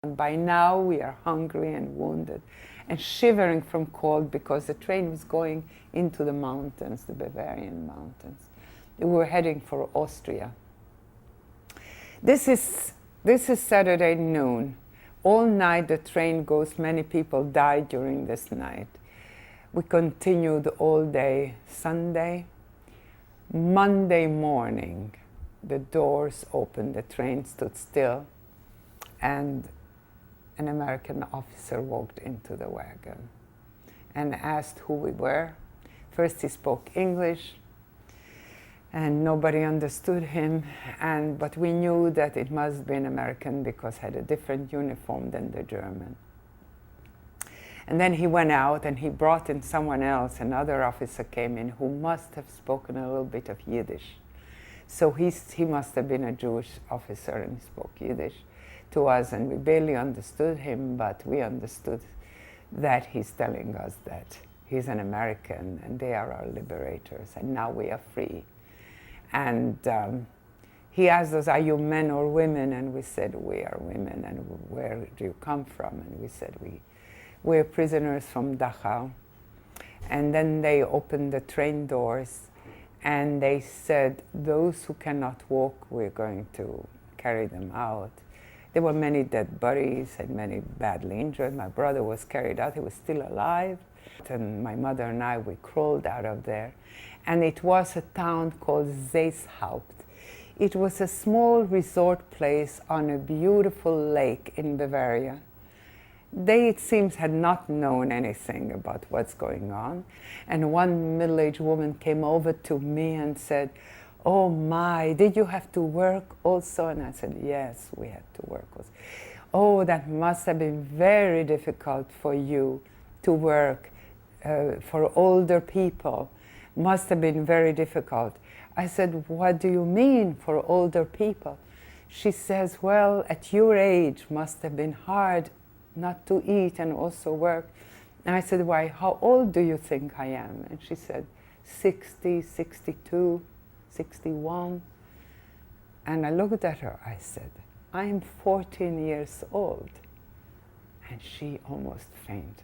By now we are hungry and wounded and shivering from cold because the train was going into the mountains, the Bavarian mountains. We were heading for Austria. This is Saturday noon. All night the train goes, many people died during this night. We continued all day Sunday. Monday morning, the doors opened, the train stood still, and an American officer walked into the wagon and asked who we were. First he spoke English, and nobody understood him, but we knew that it must be an American because he had a different uniform than the German. And then he went out and he brought in someone else. Another officer came in who must have spoken a little bit of Yiddish. So he must have been a Jewish officer and he spoke Yiddish to us, and we barely understood him, but we understood that he's telling us that he's an American and they are our liberators and now we are free. And he asked us, are you men or women? And we said, we are women. And where do you come from? And we said, we're prisoners from Dachau. And then they opened the train doors and they said, those who cannot walk, we're going to carry them out. There were many dead bodies and many badly injured. My brother was carried out, he was still alive. And my mother and I, we crawled out of there. And it was a town called Seeshaupt. It was a small resort place on a beautiful lake in Bavaria. They, it seems, had not known anything about what's going on. And one middle-aged woman came over to me and said, oh my, did you have to work also? And I said, yes, we had to work also. Oh, that must have been very difficult for you to work for older people. Must have been very difficult. I said, what do you mean for older people? She says, well, at your age must have been hard not to eat and also work. And I said, why, how old do you think I am? And she said, 60, 62, 61. And I looked at her, I said, I am 14 years old. And she almost fainted.